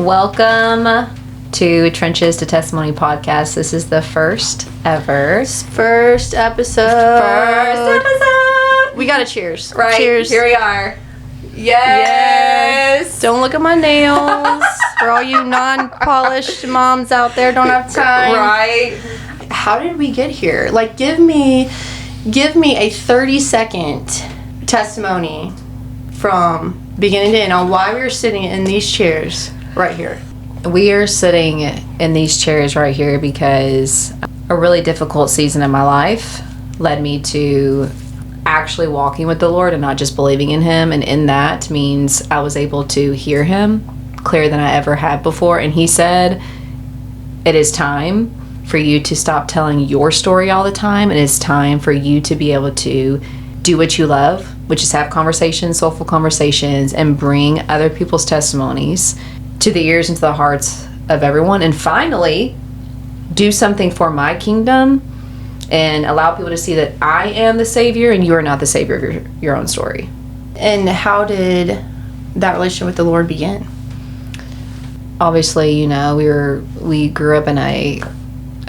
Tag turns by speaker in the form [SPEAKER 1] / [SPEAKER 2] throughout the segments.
[SPEAKER 1] Welcome to Trenches to Testimony podcast. This is the first episode.
[SPEAKER 2] First episode. We got a cheers.
[SPEAKER 1] Right.
[SPEAKER 2] Cheers.
[SPEAKER 1] Here we are. Yes.
[SPEAKER 2] Don't look at my nails. For all you non-polished moms out there, don't have time.
[SPEAKER 1] Right.
[SPEAKER 2] How did we get here? Like, give me a 30-second testimony from beginning to end on why we were sitting in these chairs right here.
[SPEAKER 1] We are sitting in these chairs right here because a really difficult season in my life led me to actually walking with the Lord and not just believing in Him. And in that means I was able to hear Him clearer than I ever had before. And He said, it is time for you to stop telling your story all the time. And it's time for you to be able to do what you love, which is have conversations, soulful conversations, and bring other people's testimonies to the ears and to the hearts of everyone. And finally, do something for my kingdom and allow people to see that I am the Savior and you are not the Savior of your own story.
[SPEAKER 2] And how did that relationship with the Lord begin?
[SPEAKER 1] Obviously, you know, we grew up in a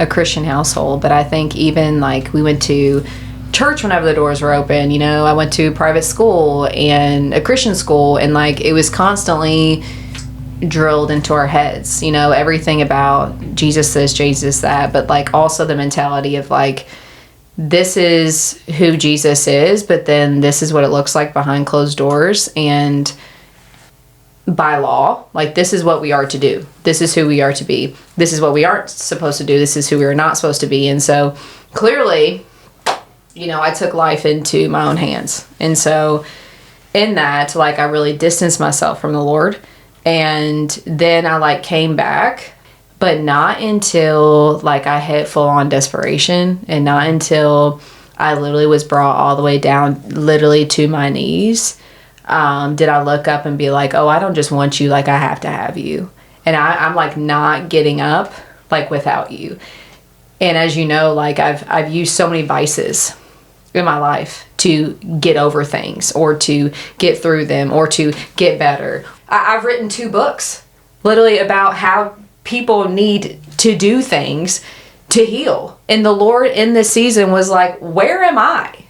[SPEAKER 1] Christian household, but I think even like we went to church whenever the doors were open. You know, I went to private school and a Christian school, and like it was constantly drilled into our heads, you know, everything about Jesus this, Jesus that, but like also the mentality of like, this is who Jesus is, but then this is what it looks like behind closed doors, and by law, like this is what we are to do. This is who we are to be. This is what we aren't supposed to do. This is who we are not supposed to be. And so clearly, you know, I took life into my own hands. And so in that, like I really distanced myself from the Lord. And then I like came back, but not until like I hit full on desperation, and not until I literally was brought all the way down literally to my knees. Did I look up and be like, oh, I don't just want you, like I have to have you. And I'm like not getting up like without you. And as you know, like I've used so many vices in my life to get over things or to get through them or to get better. I've written 2 books literally about how people need to do things to heal. And the Lord in this season was like, where am I?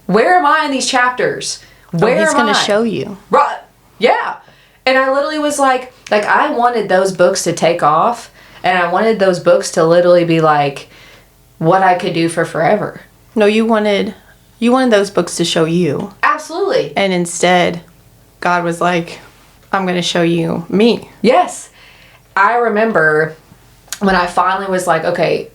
[SPEAKER 1] Where am I in these chapters? Where
[SPEAKER 2] He's
[SPEAKER 1] am
[SPEAKER 2] going to
[SPEAKER 1] I?
[SPEAKER 2] show you.
[SPEAKER 1] Right. Yeah. And I literally was like I wanted those books to take off, and I wanted those books to literally be like what I could do for forever.
[SPEAKER 2] No, you wanted those books to show you.
[SPEAKER 1] Absolutely.
[SPEAKER 2] And instead, God was like, I'm going to show you me.
[SPEAKER 1] Yes. I remember when I finally was like, okay,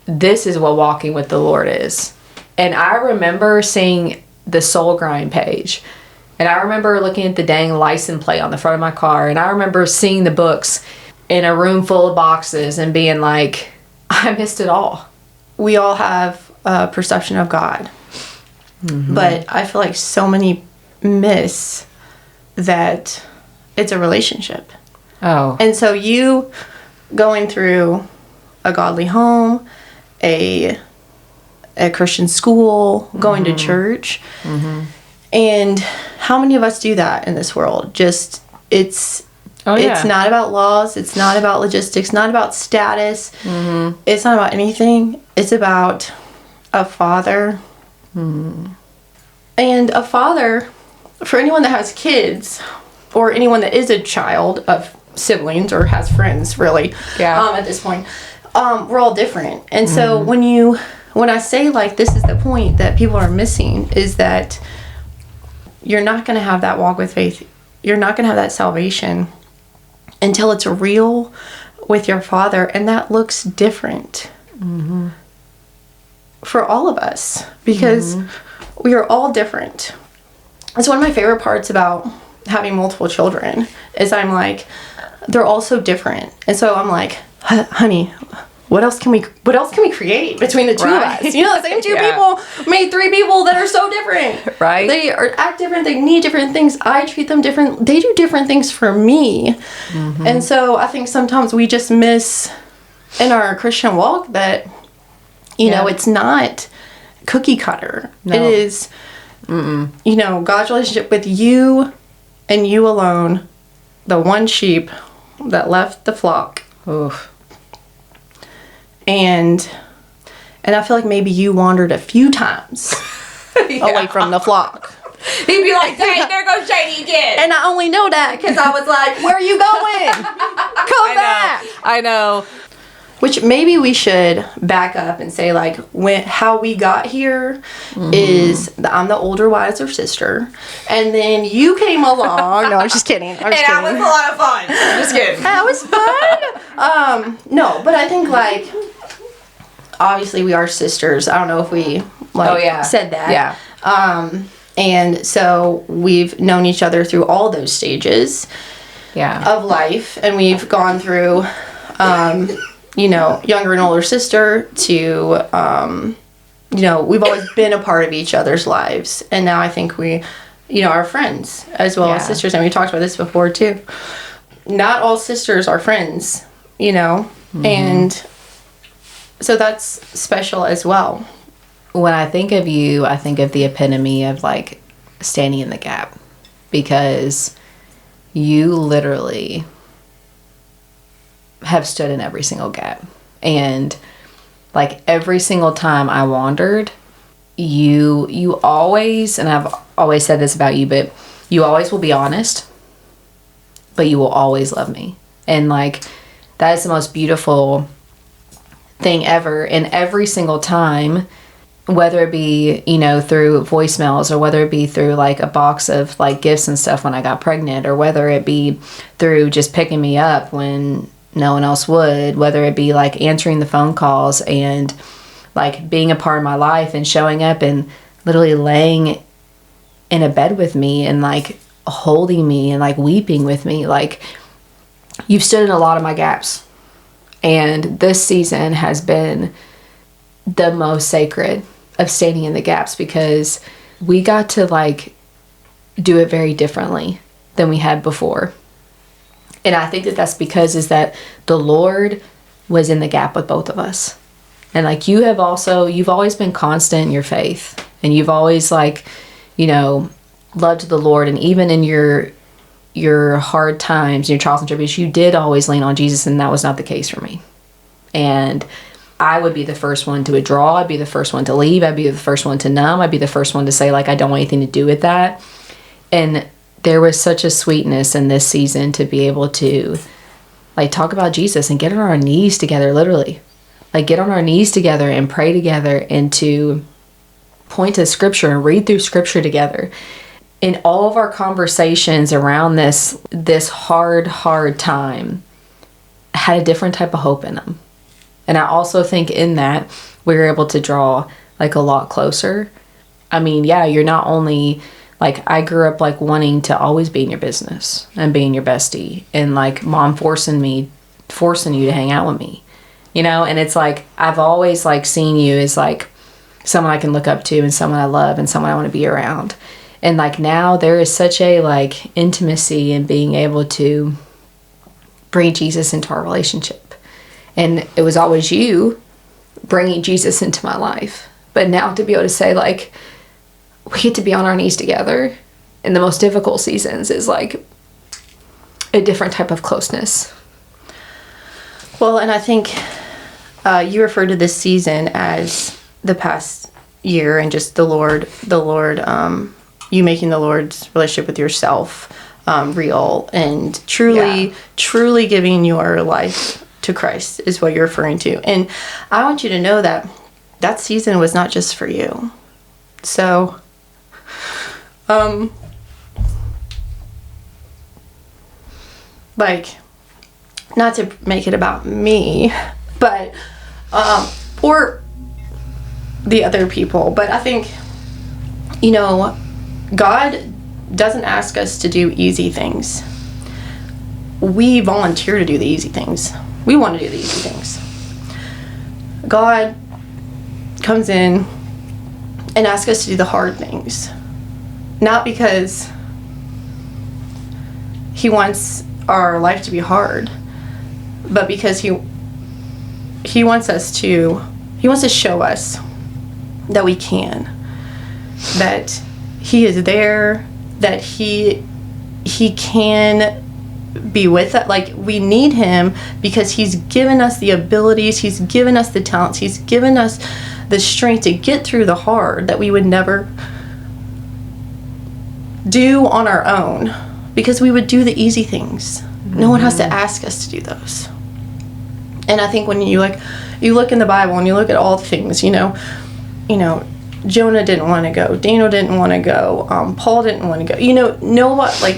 [SPEAKER 1] this is what walking with the Lord is. And I remember seeing the Soul Grind page. And I remember looking at the dang license plate on the front of my car. And I remember seeing the books in a room full of boxes and being like, I missed it all.
[SPEAKER 2] We all have a perception of God. Mm-hmm. But I feel like so many miss that it's a relationship.
[SPEAKER 1] Oh.
[SPEAKER 2] And so you going through a godly home, a Christian school, going to church. Mm-hmm. And how many of us do that in this world? Just, it's not about laws. It's not about logistics, not about status. Mm-hmm. It's not about anything. It's about a father. Mm-hmm. And a father, for anyone that has kids, or anyone that is a child of siblings or has friends, really, at this point, we're all different. And so when I say like this is the point that people are missing, is that you're not going to have that walk with faith. You're not going to have that salvation until it's real with your Father, and that looks different for all of us because we are all different. It's one of my favorite parts about having multiple children is I'm like, they're all so different. And so I'm like, honey, what else can we create between the two of us? You know, the same 2 people made 3 people that are so different.
[SPEAKER 1] Right.
[SPEAKER 2] They act different. They need different things. I treat them different. They do different things for me. Mm-hmm. And so I think sometimes we just miss in our Christian walk that, you know, it's not cookie cutter. No. It is, you know, God's relationship with you and you alone, the one sheep that left the flock.
[SPEAKER 1] Oof.
[SPEAKER 2] And I feel like maybe you wandered a few times away from the flock.
[SPEAKER 1] He'd be like, dang, there goes Jaydee again.
[SPEAKER 2] And I only know that because I was like, where are you going? Come back.
[SPEAKER 1] I know.
[SPEAKER 2] Which maybe we should back up and say, like, how we got here is I'm the older, wiser sister. And then you came along. No, I'm just kidding.
[SPEAKER 1] That was a lot of fun. I'm just kidding.
[SPEAKER 2] That was fun. No, but I think, like, obviously we are sisters. I don't know if we, said that.
[SPEAKER 1] Yeah.
[SPEAKER 2] And so we've known each other through all those stages of life. And we've gone through, younger and older sister to, we've always been a part of each other's lives. And now I think we, are friends as well as sisters. And we talked about this before too. Not all sisters are friends, and so that's special as well.
[SPEAKER 1] When I think of you, I think of the epitome of, like, standing in the gap, because you literally have stood in every single gap. And, like, every single time I wandered, you always, and I've always said this about you, but you always will be honest, but you will always love me. And, like, that is the most beautiful thing ever. And every single time, whether it be, through voicemails, or whether it be through, like, a box of, like, gifts and stuff when I got pregnant, or whether it be through just picking me up when no one else would, whether it be, like, answering the phone calls and, like, being a part of my life and showing up and literally laying in a bed with me and, like, holding me and, like, weeping with me. Like, you've stood in a lot of my gaps. And this season has been the most sacred of standing in the gaps, because we got to, like, do it very differently than we had before. And I think that that's because is that the Lord was in the gap with both of us. And, like, you've always been constant in your faith, and you've always, like, loved the Lord. And even in your hard times, your trials and tribulations, you did always lean on Jesus, and that was not the case for me. And I would be the first one to withdraw. I'd be the first one to leave. I'd be the first one to numb. I'd be the first one to say, like, I don't want anything to do with that. And there was such a sweetness in this season to be able to, like, talk about Jesus and get on our knees together, literally. Like, get on our knees together and pray together, and to point to Scripture and read through Scripture together. In all of our conversations around this hard time had a different type of hope in them. And I also think in that we were able to draw, like, a lot closer. I mean, yeah, you're not only, like, I grew up, like, wanting to always be in your business and being your bestie, and, like, mom forcing you to hang out with me, and it's like, I've always, like, seen you as, like, someone I can look up to and someone I love and someone I want to be around. And, like, now there is such a, like, intimacy in being able to bring Jesus into our relationship. And it was always you bringing Jesus into my life. But now to be able to say, like, we get to be on our knees together in the most difficult seasons is, like, a different type of closeness.
[SPEAKER 2] Well, and I think you referred to this season as the past year, and just the Lord, you making the Lord's relationship with yourself real, and truly giving your life to Christ is what you're referring to. And I want you to know that season was not just for you. So, like, not to make it about me, but, or the other people, but I think, God doesn't ask us to do easy things. We volunteer to do the easy things. We want to do the easy things. God comes in and asks us to do the hard things. Not because He wants our life to be hard, but because He wants to show us that we can. That He is there, that He can be with us. Like, we need him because he's given us the abilities, he's given us the talents, he's given us the strength to get through the hard that we would never do on our own, because we would do the easy things. No one has to ask us to do those. And I think when you look in the Bible and you look at all things, Jonah didn't want to go, Daniel didn't want to go, Paul didn't want to go,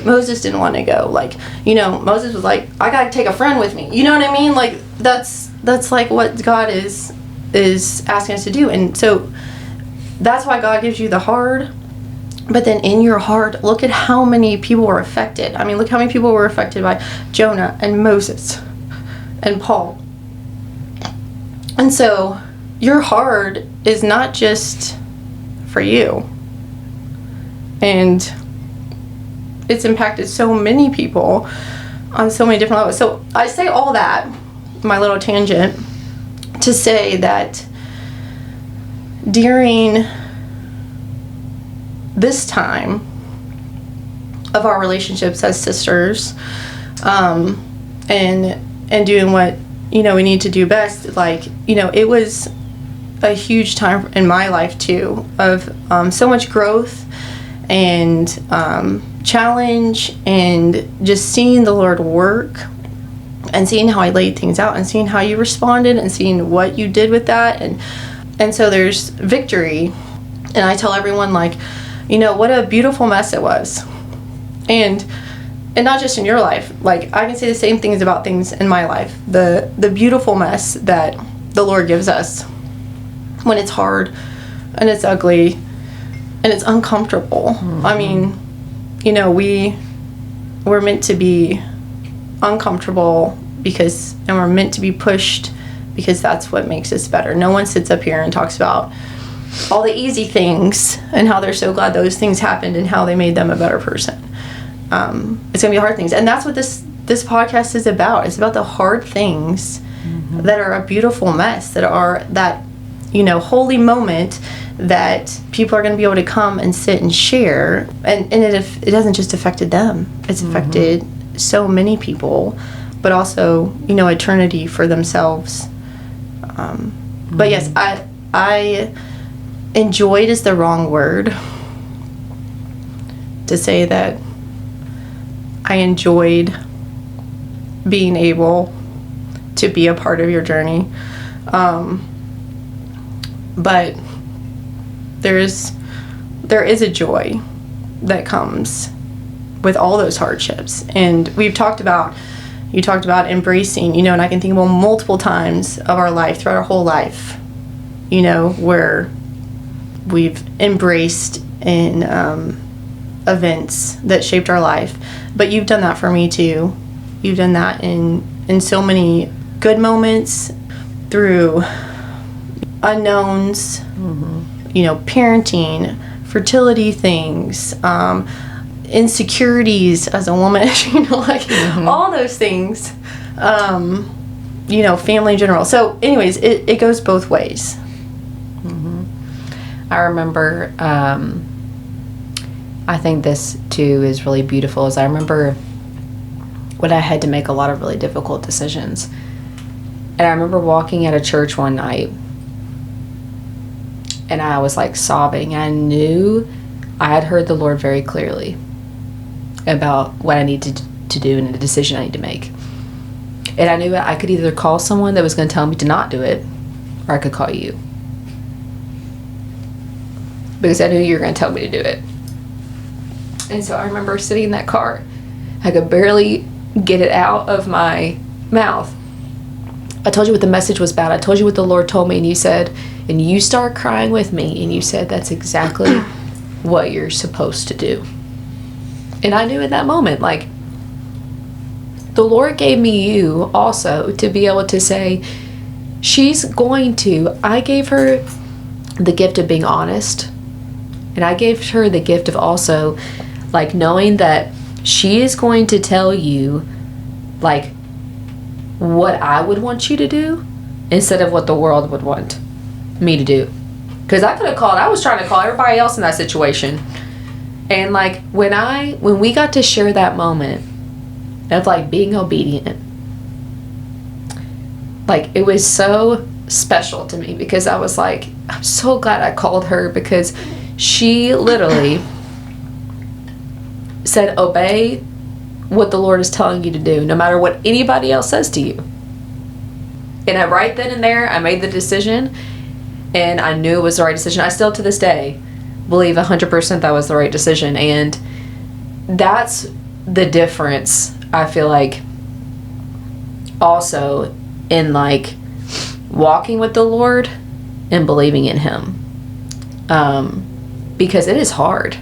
[SPEAKER 2] Moses didn't want to go, Moses was like, I gotta take a friend with me, you know what I mean? Like, that's like what God is asking us to do. And so that's why God gives you the hard. But then in your heart, look at how many people were affected. I mean, look how many people were affected by Jonah and Moses and Paul. And so your heart is not just for you. And it's impacted so many people on so many different levels. So I say all that, my little tangent, to say that during this time of our relationships as sisters, and doing what we need to do best, it was a huge time in my life too, of so much growth and challenge, and just seeing the Lord work and seeing how I laid things out and seeing how you responded and seeing what you did with that, and so there's victory. And I tell everyone, what a beautiful mess it was. And not just in your life. I can say the same things about things in my life. The beautiful mess that the Lord gives us when it's hard and it's ugly and it's uncomfortable. Mm-hmm. I mean, we're meant to be uncomfortable and we're meant to be pushed because that's what makes us better. No one sits up here and talks about all the easy things and how they're so glad those things happened and how they made them a better person. It's gonna be hard things, and that's what this podcast is about. It's about the hard things that are a beautiful mess, that are that holy moment that people are going to be able to come and sit and share, and it hasn't just affected them, it's affected so many people, but also eternity for themselves. But yes, I enjoyed is the wrong word to say that I enjoyed being able to be a part of your journey. But there is a joy that comes with all those hardships. And you talked about embracing, and I can think about multiple times of our life, throughout our whole life, where we've embraced in events that shaped our life. But you've done that for me too. You've done that in so many good moments, through unknowns, parenting, fertility things, insecurities as a woman, all those things, family in general. So anyways, it goes both ways.
[SPEAKER 1] I remember, I think this too is really beautiful, is I remember when I had to make a lot of really difficult decisions. And I remember walking at a church one night and I was sobbing. I knew I had heard the Lord very clearly about what I needed to do and the decision I need to make. And I knew I could either call someone that was going to tell me to not do it, or I could call you. Because I knew you were going to tell me to do it. And so I remember sitting in that car. I could barely get it out of my mouth. I told you what the message was about. I told you what the Lord told me, and you said, and you start crying with me, and you said, that's exactly what you're supposed to do. And I knew in that moment, the Lord gave me you also to be able to say, I gave her the gift of being honest. And I gave her the gift of also, knowing that she is going to tell you, what I would want you to do instead of what the world would want me to do. Because I was trying to call everybody else in that situation. And when we got to share that moment, of like being obedient. Like, it was so special to me because I was like, I'm so glad I called her, because she literally said, obey what the Lord is telling you to do, no matter what anybody else says to you. And right then and there, I made the decision, and I knew it was the right decision. I still, to this day, believe 100% that was the right decision. And that's the difference, I feel like, also in like walking with the Lord and believing in Him. Because it is hard.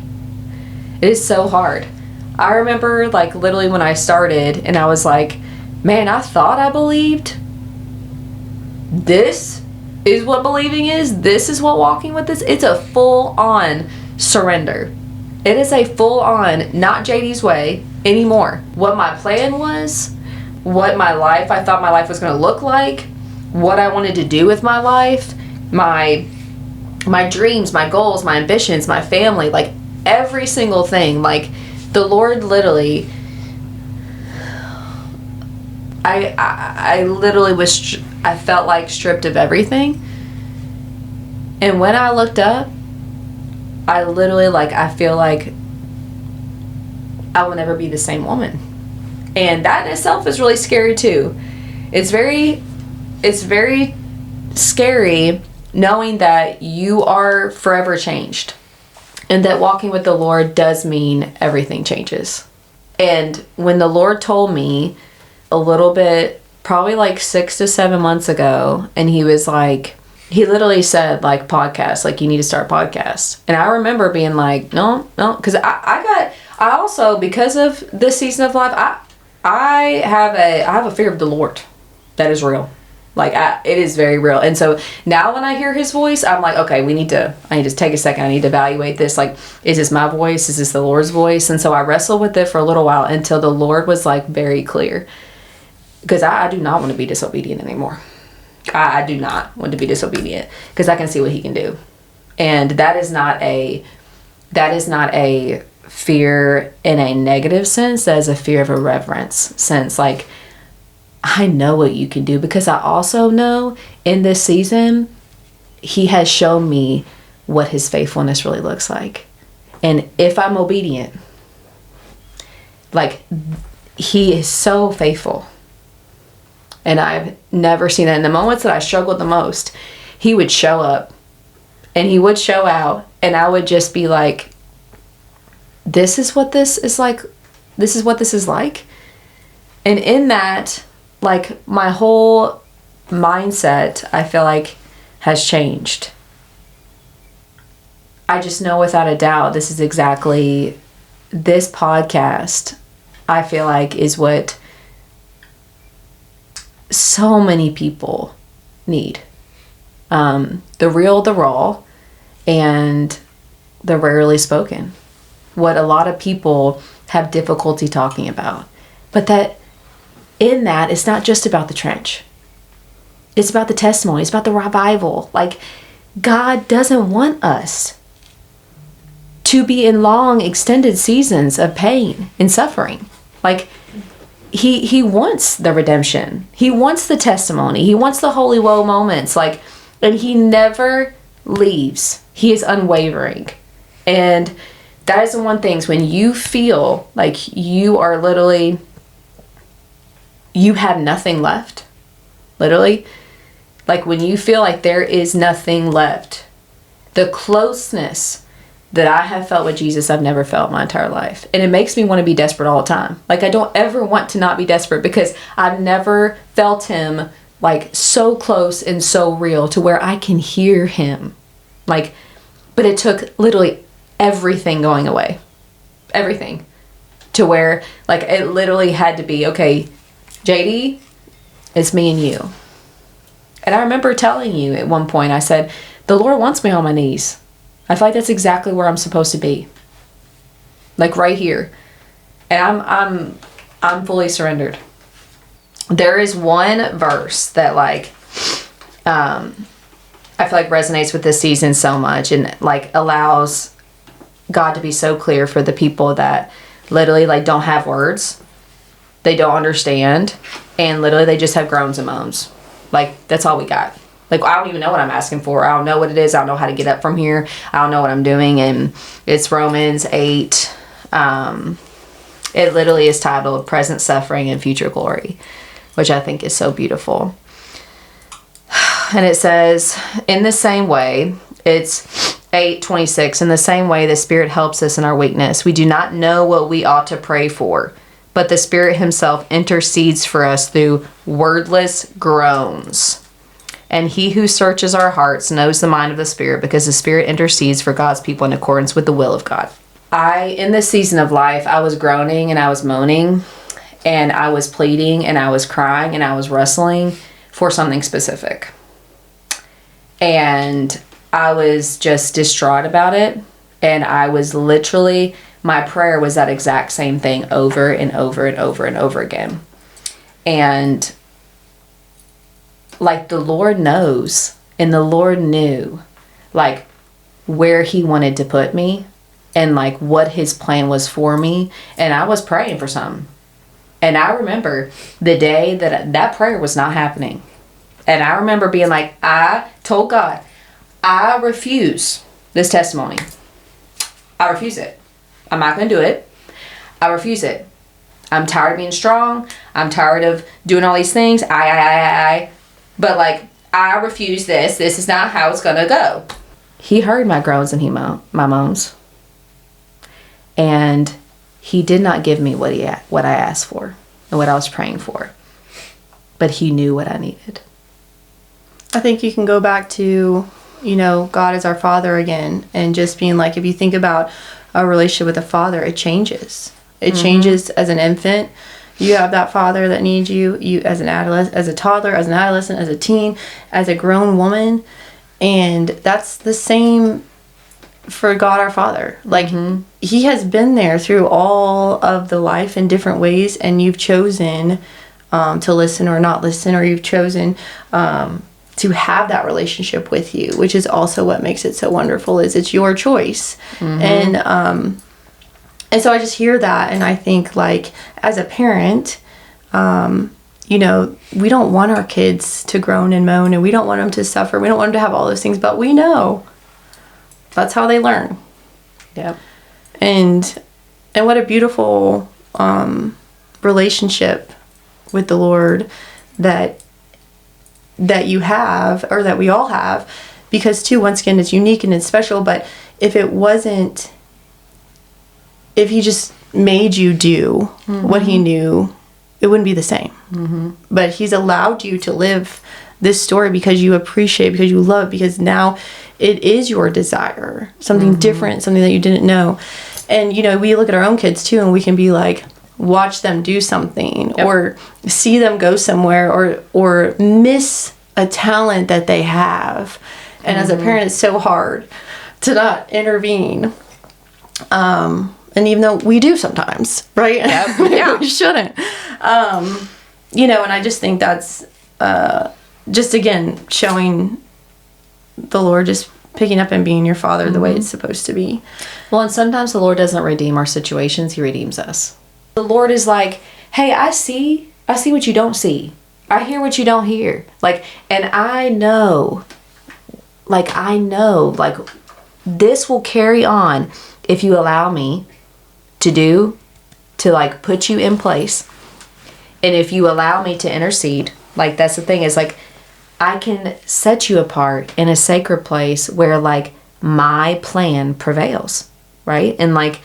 [SPEAKER 1] It is so hard. I remember like literally when I started, and I was like, man, I thought I believed. This is what believing is. This is what walking with this. It's a full-on surrender. It is a full-on, not Jaydee's way anymore. What my plan was, what I thought my life was going to look like, what I wanted to do with my life, my dreams, my goals, my ambitions, my family, like every single thing. Like, the Lord literally, I literally I felt like stripped of everything. And when I looked up, I literally, like, I feel like I will never be the same woman. And that in itself is really scary too. It's very scary knowing that you are forever changed, and that walking with the Lord does mean everything changes. And when the Lord told me a little bit, probably like 6 to 7 months ago, and he was like, he literally said, like, podcast, like, you need to start a podcast. And I remember being like, no, because I also, because of this season of life, I have a fear of the Lord that is real. Like, it is very real. And so now when I hear his voice, I'm like, okay, I need to take a second. I need to evaluate this. Like, is this my voice? Is this the Lord's voice? And so I wrestled with it for a little while until the Lord was like very clear. Because I do not want to be disobedient anymore. I do not want to be disobedient, because I can see what he can do. And that is not a fear in a negative sense. That is a fear of a reverence sense. Like, I know what you can do, because I also know in this season, he has shown me what his faithfulness really looks like. And if I'm obedient, like, he is so faithful. And I've never seen that. In the moments that I struggled the most, he would show up and he would show out, and I would just be like, this is what this is like. This is what this is like. And in that, like, my whole mindset, I feel like, has changed. I just know without a doubt, this podcast, I feel like, is what so many people need. The real, the raw, and the rarely spoken. What a lot of people have difficulty talking about. But that in that, it's not just about the trench. It's about the testimony. It's about the revival. Like, God doesn't want us to be in long, extended seasons of pain and suffering. Like, He wants the redemption. He wants the testimony. He wants the holy woe moments. Like, and he never leaves. He is unwavering. And that is the one thing, when you feel like you are literally, you have nothing left. Literally. Like, when you feel like there is nothing left, the closeness that I have felt with Jesus, I've never felt my entire life. And it makes me want to be desperate all the time. Like, I don't ever want to not be desperate, because I've never felt him, like, so close and so real to where I can hear him. Like, but it took literally everything going away. Everything. To where, like, it literally had to be, okay, Jaydee, it's me and you. And I remember telling you at one point, I said, the Lord wants me on my knees. I feel like that's exactly where I'm supposed to be. Like, right here. And I'm fully surrendered. There is one verse that, like, I feel like resonates with this season so much, and, like, allows God to be so clear for the people that literally, like, don't have words. They don't understand. And literally they just have groans and moans. Like, that's all we got. Like, I don't even know what I'm asking for. I don't know what it is. I don't know how to get up from here. I don't know what I'm doing. And it's Romans 8. It literally is titled Present Suffering and Future Glory, which I think is so beautiful. And it says, in the same way, it's 8:26. In the same way, the Spirit helps us in our weakness. We do not know what we ought to pray for, but the Spirit himself intercedes for us through wordless groans. And he who searches our hearts knows the mind of the Spirit, because the Spirit intercedes for God's people in accordance with the will of God. In this season of life, I was groaning and I was moaning and I was pleading and I was crying and I was wrestling for something specific. And I was just distraught about it. And I was literally, my prayer was that exact same thing over and over and over and over again. And like, the Lord knows, and the Lord knew, like, where he wanted to put me and like what his plan was for me. And I was praying for something. And I remember the day that prayer was not happening. And I remember being like, I told God, I refuse this testimony. I refuse it. I'm not going to do it. I refuse it. I'm tired of being strong. I'm tired of doing all these things. But like, I refuse this. This is not how it's going to go. He heard my groans and my moans. And he did not give me what I asked for and what I was praying for. But he knew what I needed.
[SPEAKER 2] I think you can go back to, God is our Father again, and just being like, if you think about a relationship with a father, it changes. It changes as an infant. You have that father that needs you as an adolescent, as a toddler, as an adolescent, as a teen, as a grown woman. And that's the same for God our Father. Like, he has been there through all of the life in different ways, and you've chosen to listen or not listen, or you've chosen to have that relationship with you, which is also what makes it so wonderful, is it's your choice. And so I just hear that, and I think, like, as a parent, we don't want our kids to groan and moan, and we don't want them to suffer. We don't want them to have all those things, but we know that's how they learn.
[SPEAKER 1] Yep.
[SPEAKER 2] And what a beautiful relationship with the Lord that you have, or that we all have, because too, once again, it's unique and it's special. But if he just made you do what he knew, it wouldn't be the same. But he's allowed you to live this story because you appreciate, because you love, because now it is your desire, something different, something that you didn't know. And we look at our own kids too, and we can be like, watch them do something, or see them go somewhere, or miss a talent that they have. And as a parent, it's so hard to not intervene. And even though we do sometimes, right? Yep. Yeah. We shouldn't. And I just think that's just, again, showing the Lord just picking up and being your Father the way it's supposed to be.
[SPEAKER 1] Well, and sometimes the Lord doesn't redeem our situations. He redeems us. The Lord is like, hey, I see what you don't see. I hear what you don't hear. Like, and I know, like, this will carry on if you allow me to like put you in place. And if you allow me to intercede, like, that's the thing, is like, I can set you apart in a sacred place where like my plan prevails, right? And like,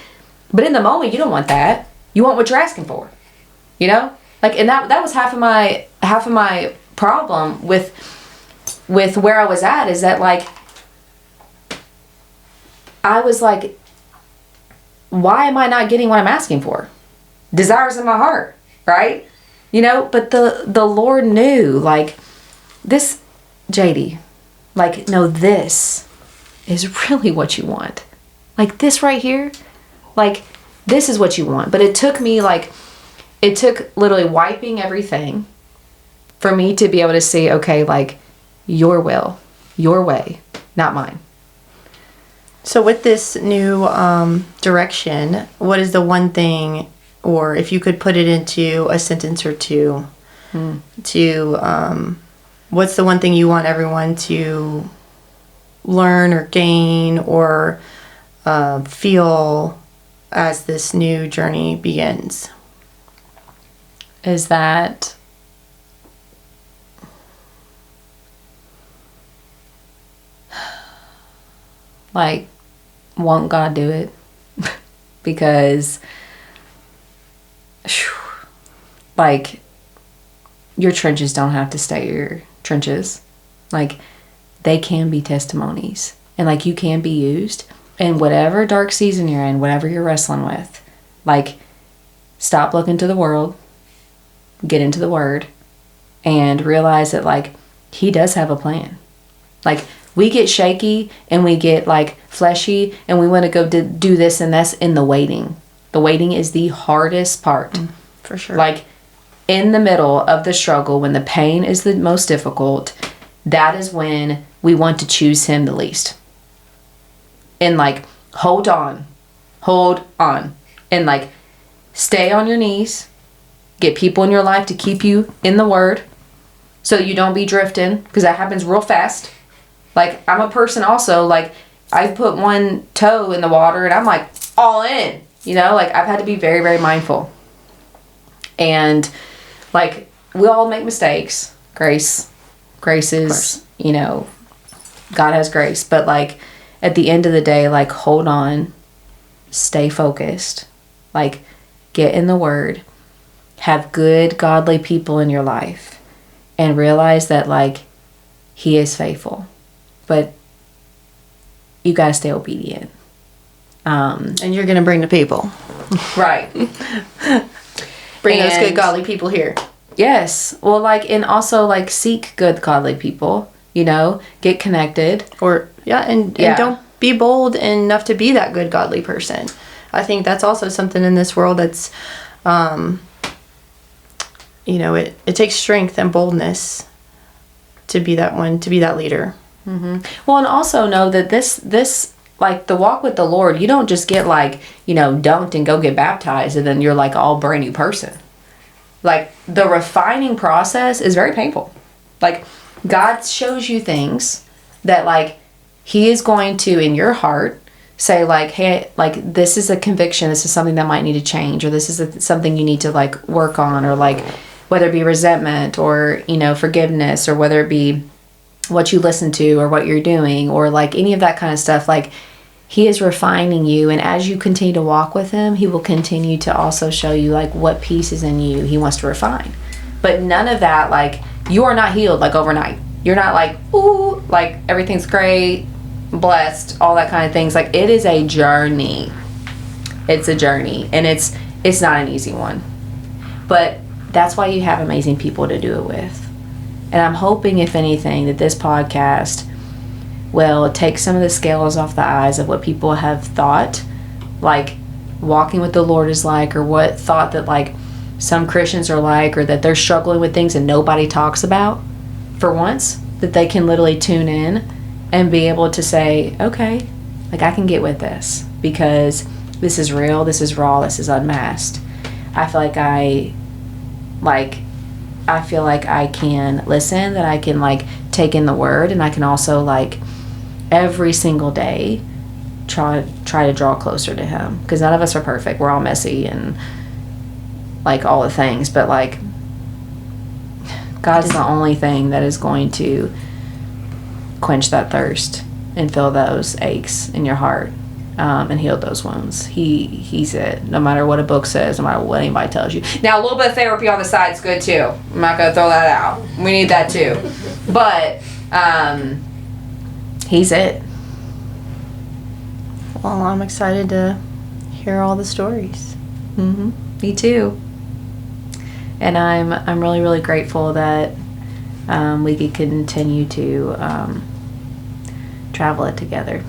[SPEAKER 1] but in the moment, you don't want that. You want what you're asking for, like, and that was half of my problem with where I was at, is that like, I was like, why am I not getting what I'm asking for? Desires in my heart, right? But the Lord knew, like, this, Jaydee, like, no, this is really what you want. Like, this right here, like, this is what you want. But it took me, like, it took literally wiping everything for me to be able to see, okay, like, your will, your way, not mine.
[SPEAKER 2] So with this new direction, what is the one thing or if you could put it into a sentence or two, to what's the one thing you want everyone to learn or gain or feel as this new journey begins?
[SPEAKER 1] Is that like, won't God do it? Because like, your trenches don't have to stay your trenches. Like, they can be testimonies, and like, you can be used in whatever dark season you're in, whatever you're wrestling with. Like, stop looking to the world, get into the Word, and realize that like, He does have a plan. Like, we get shaky and we get like fleshy and we want to go do this, and that's in the waiting. The waiting is the hardest part.
[SPEAKER 2] For sure.
[SPEAKER 1] Like, in the middle of the struggle, when the pain is the most difficult, that is when we want to choose Him the least. And like, hold on, and like, stay on your knees, get people in your life to keep you in the Word so you don't be drifting, because that happens real fast. Like, I'm a person also, like, I put one toe in the water and I'm like all in, you know, like, I've had to be very, very mindful. And like, we all make mistakes. Grace is, you know, God has grace, but like, at the end of the day, like, hold on, stay focused, like, get in the Word, have good, godly people in your life, and realize that like, He is faithful, but you gotta stay obedient.
[SPEAKER 2] And you're gonna bring the people.
[SPEAKER 1] Right.
[SPEAKER 2] Bring those good, godly people here.
[SPEAKER 1] Yes. Well, like, and also like, seek good, godly people, you know, get connected.
[SPEAKER 2] And don't be bold enough to be that good, godly person. I think that's also something in this world that's, you know, it takes strength and boldness to be that one, to be that leader.
[SPEAKER 1] Mm-hmm. Well, and also know that this like, the walk with the Lord, you don't just get like, you know, dunked and go get baptized and then you're like all brand new person. Like, the refining process is very painful. Like, God shows you things that like, He is going to, in your heart, say like, hey, like, this is a conviction, this is something that might need to change, or this is something you need to like work on, or like, whether it be resentment or, you know, forgiveness, or whether it be what you listen to or what you're doing, or like any of that kind of stuff. Like, He is refining you, and as you continue to walk with Him, He will continue to also show you like what pieces in you He wants to refine. But none of that, like, you are not healed like overnight. You're not like, ooh, like, everything's great, blessed, all that kind of things. Like, it is a journey. It's a journey, and it's not an easy one. But that's why you have amazing people to do it with. And I'm hoping, if anything, that this podcast will take some of the scales off the eyes of what people have thought, like, walking with the Lord is like, or what thought that, like, some Christians are like, or that they're struggling with things and nobody talks about. For once, that they can literally tune in and be able to say, okay, like, I can get with this, because this is real, this is raw, this is unmasked. I feel like I can listen, that I can like take in the Word, and I can also like every single day try to draw closer to Him, because none of us are perfect. We're all messy and like all the things, but like, God's the only thing that is going to quench that thirst and fill those aches in your heart, and heal those wounds. He's it. No matter what a book says, no matter what anybody tells you. Now, a little bit of therapy on the side is good too. I'm not gonna throw that out. We need that too. But He's it.
[SPEAKER 2] Well, I'm excited to hear all the stories.
[SPEAKER 1] Mm-hmm. Me too. And I'm really, really grateful that we could continue to travel it together.